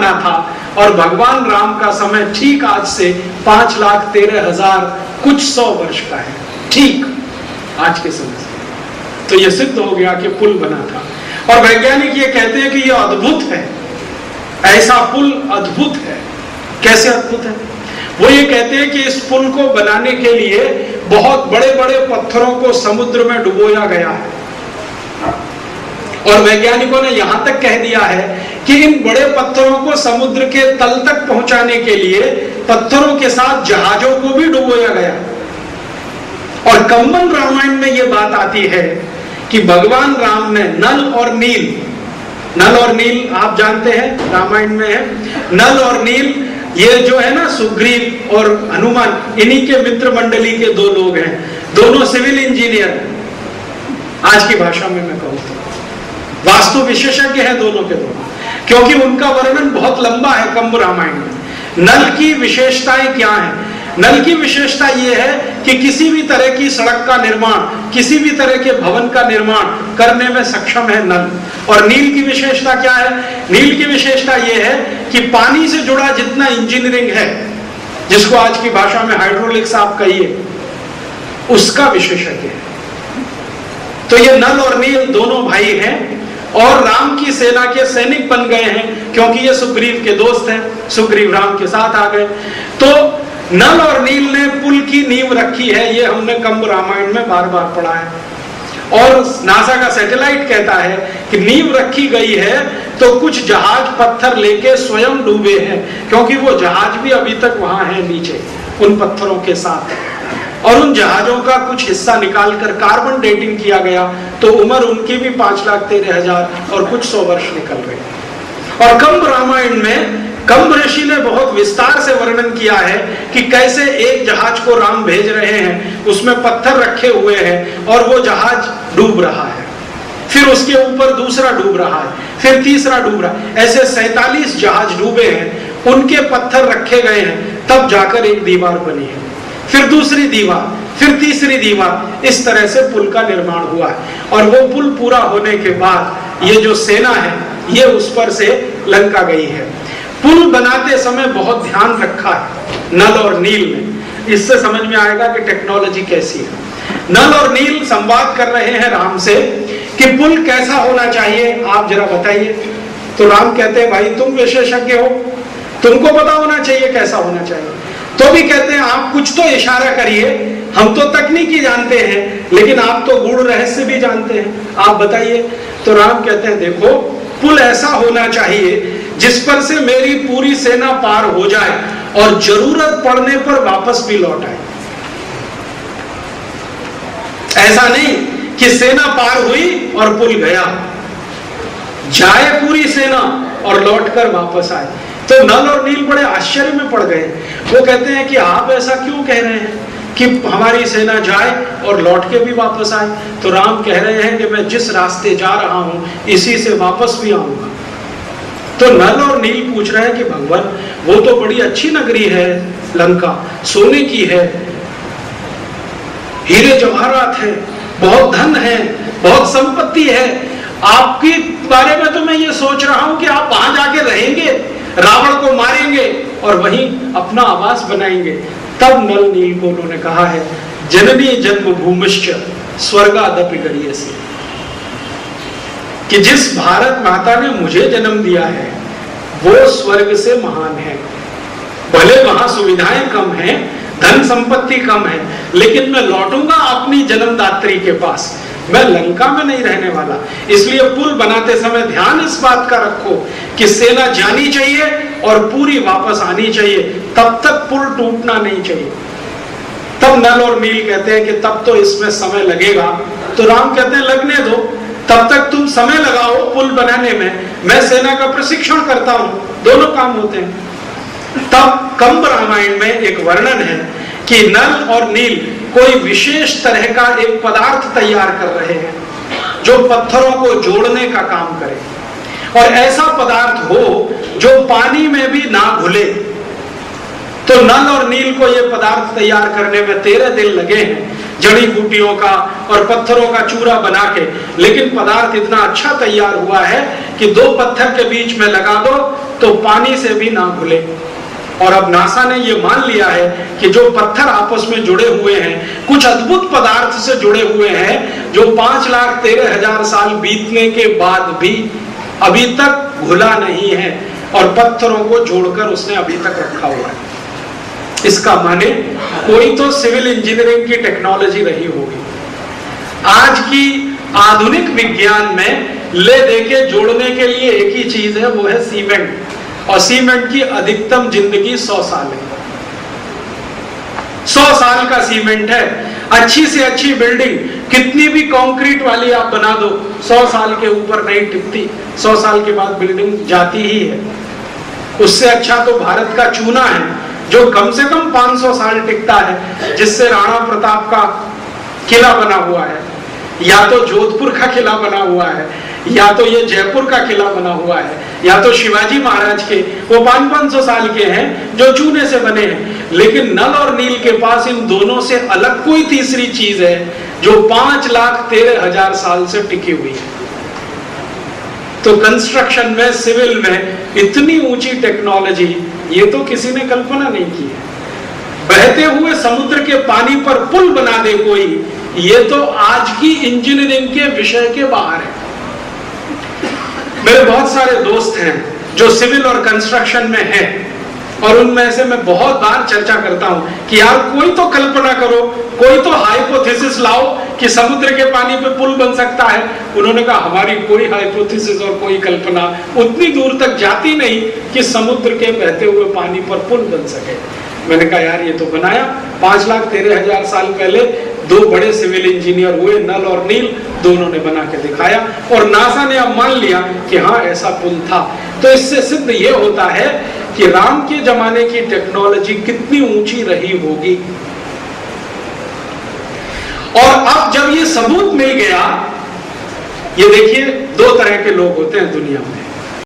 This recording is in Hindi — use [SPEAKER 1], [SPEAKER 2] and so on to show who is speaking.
[SPEAKER 1] बना था और भगवान राम का समय ठीक आज से 5,13,000 कुछ 100 वर्ष का है, ठीक आज के समय से। तो यह सिद्ध हो गया कि पुल बना था। और वैज्ञानिक ये कहते हैं कि यह अद्भुत है, ऐसा पुल अद्भुत है। कैसे अद्भुत है? वो ये कहते हैं कि इस पुल को बनाने के लिए बहुत बड़े बड़े पत्थरों को समुद्र में डुबोया गया है। और वैज्ञानिकों ने यहां तक कह दिया है कि इन बड़े पत्थरों को समुद्र के तल तक पहुंचाने के लिए पत्थरों के साथ जहाजों को भी डुबोया गया। और कंबन रामायण में यह बात आती है कि भगवान राम ने नल और नील आप जानते हैं रामायण में है, नल और नील ये जो है ना सुग्रीव और हनुमान, इन्हीं के मित्र मंडली के दो लोग हैं, दोनों सिविल इंजीनियर, आज की भाषा में मैं कहूँ तो वास्तु विशेषज्ञ हैं दोनों के दोनों, क्योंकि उनका वर्णन बहुत लंबा है कंब रामायण में। नल की विशेषताएं क्या हैं? नल की विशेषता यह है कि किसी भी तरह की सड़क का निर्माण, किसी भी तरह के भवन का निर्माण करने में सक्षम है नल। और नील की विशेषता क्या है? नील की विशेषता यह है कि पानी से जुड़ा जितना इंजीनियरिंग है, जिसको आज की भाषा में हाइड्रोलिक्स आप कहिए, उसका विशेषज्ञ है। तो ये नल और नील दोनों भाई हैं और राम की सेना के सैनिक बन गए हैं, क्योंकि ये सुग्रीव के दोस्त हैं, सुग्रीव राम के साथ आ गए। तो नल और नील ने पुल की नींव रखी है, ये हमने कंब रामायण में बार बार पढ़ा है। और नासा का सैटेलाइट कहता है कि नींव रखी गई है तो कुछ जहाज पत्थर लेके स्वयं डूबे हैं, क्योंकि वो जहाज भी अभी तक वहां है नीचे उन पत्थरों के साथ। और उन जहाजों का कुछ हिस्सा निकालकर कार्बन डेटिंग किया गया तो उम्र उनकी भी 5,13,000 और कुछ 100 वर्ष निकल गए। और कंब रामायण में कंब ऋषि ने बहुत विस्तार से वर्णन किया है कि कैसे एक जहाज को राम भेज रहे हैं, उसमें पत्थर रखे हुए हैं और वो जहाज डूब रहा है, फिर उसके ऊपर दूसरा डूब रहा है, फिर तीसरा डूब रहा है, ऐसे 47 जहाज डूबे हैं, उनके पत्थर रखे गए हैं, तब जाकर एक दीवार बनी है, फिर दूसरी दीवार, फिर तीसरी दीवार, इस तरह से पुल का निर्माण हुआ है। और वो पुल पूरा होने के बाद ये जो सेना है ये उस पर से लंका गई है। पुल बनाते समय बहुत ध्यान रखा है नल और नील ने, इससे समझ में आएगा कि टेक्नोलॉजी कैसी है। नल और नील संवाद कर रहे हैं राम से कि पुल कैसा होना चाहिए, आप जरा बताइए। तो राम कहते हैं भाई तुम विशेषज्ञ हो, तुमको पता होना चाहिए कैसा होना चाहिए। तो भी कहते हैं आप कुछ तो इशारा करिए, हम तो तकनीकी जानते हैं लेकिन आप तो गूढ़ रहस्य भी जानते हैं, आप बताइए। तो राम कहते हैं देखो पुल ऐसा होना चाहिए जिस पर से मेरी पूरी सेना पार हो जाए और जरूरत पड़ने पर वापस भी लौट आए। ऐसा नहीं कि सेना पार हुई और पुल गया, जाए पूरी सेना और लौटकर वापस आए। तो नल और नील बड़े आश्चर्य में पड़ गए। वो कहते हैं कि आप ऐसा क्यों कह रहे हैं कि हमारी सेना जाए और लौट के भी वापस आए। तो राम कह रहे हैं कि मैं जिस रास्ते जा रहा हूं इसी से वापस भी आऊंगा। तो नल और नील पूछ रहे हैं कि भगवान वो तो बड़ी अच्छी नगरी है लंका, सोने की है, हीरे जवाहरात है, बहुत धन है, बहुत संपत्ति है, आपके बारे में तो मैं ये सोच रहा हूं कि आप वहां जाके रहेंगे, रावण को मारेंगे और वहीं अपना आवास बनाएंगे। तब नल नील को उन्होंने कहा है जननी जन्म भूमिश्च स्वर्गादपि गरीयसी, कि जिस भारत माता ने मुझे जन्म दिया है वो स्वर्ग से महान है। भले वहां सुविधाएं कम हैं, धन संपत्ति कम है, लेकिन मैं लौटूंगा अपनी जन्मदात्री के पास, मैं लंका में नहीं रहने वाला। इसलिए पुल बनाते समय ध्यान इस बात का रखो कि सेना जानी चाहिए और पूरी वापस आनी चाहिए, तब तक पुल टूटना नहीं चाहिए। तब नल और नील कहते हैं कि तब तो इसमें समय लगेगा। तो राम कहते हैं लगने दो, तब तक तुम समय लगाओ पुल बनाने में, मैं सेना का प्रशिक्षण करता हूं, दोनों काम होते हैं। तब कंब रामायण में एक वर्णन है कि नल और नील कोई विशेष तरह का एक पदार्थ तैयार कर रहे हैं जो पत्थरों को जोड़ने का काम करे, और ऐसा पदार्थ हो जो पानी में भी ना घुले। तो नल और नील को यह पदार्थ तैयार करने में 13 दिन लगे हैं, जड़ी बूटियों का और पत्थरों का चूरा बना के, लेकिन पदार्थ इतना अच्छा तैयार हुआ है कि 2 पत्थर के बीच में लगा दो तो पानी से भी ना घुले। और अब नासा ने यह मान लिया है कि जो पत्थर आपस में जुड़े हुए हैं, कुछ अद्भुत पदार्थ से जुड़े हुए हैं जो 5,13,000 साल बीतने के बाद भी अभी तक घुला नहीं है, और पत्थरों को जोड़कर उसने अभी तक रखा हुआ है। इसका माने कोई तो सिविल इंजीनियरिंग की टेक्नोलॉजी रही होगी। आज की आधुनिक विज्ञान में ले दे के जोड़ने के लिए एक ही चीज है, वो है सीमेंट। और सीमेंट की अधिकतम जिंदगी 100 साल है। 100 साल का सीमेंट है। अच्छी से अच्छी बिल्डिंग कितनी भी कंक्रीट वाली आप बना दो, 100 साल के ऊपर नहीं टिकती। 100 साल के बाद बिल्डिंग जाती ही है। उससे अच्छा तो भारत का चूना है, जो कम से कम 500 साल टिकता है, जिससे राणा प्रताप का किला बना हुआ है, या तो जोधपुर का किला बना हुआ है, या तो ये जयपुर का किला बना हुआ है, या तो शिवाजी महाराज के, वो 500-500 साल के हैं जो चूने से बने हैं। लेकिन नल और नील के पास इन दोनों से अलग कोई तीसरी चीज है जो 5,13,000 साल से टिकी हुई है। तो कंस्ट्रक्शन में, सिविल में इतनी ऊंची टेक्नोलॉजी ये तो किसी ने कल्पना नहीं की है। बहते हुए समुद्र के पानी पर पुल बना दे कोई, ये तो आज की इंजीनियरिंग के विषय के बाहर है। मेरे बहुत सारे दोस्त हैं जो सिविल और कंस्ट्रक्शन में हैं, और उनमें से मैं बहुत बार चर्चा करता हूं कि यार कोई तो कल्पना करो, कोई तो हाइपोथेसिस लाओ कि समुद्र के पानी पे पुल बन सकता है। उन्होंने कहा हमारी कोई हाइपोथेसिस और कोई कल्पना उतनी दूर तक जाती नहीं कि समुद्र के बहते हुए पानी पर पुल बन सके। मैंने कहा यार ये तो बनाया 5,13,000 साल पहले 2 बड़े सिविल इंजीनियर हुए, नल और नील, दोनों ने बना के दिखाया, और नासा ने अब मान लिया कि हाँ ऐसा पुल था। तो इससे सिद्ध ये होता है कि राम के जमाने की टेक्नोलॉजी कितनी ऊंची रही होगी। और अब जब ये सबूत मिल गया, ये देखिए 2 तरह के लोग होते हैं दुनिया में।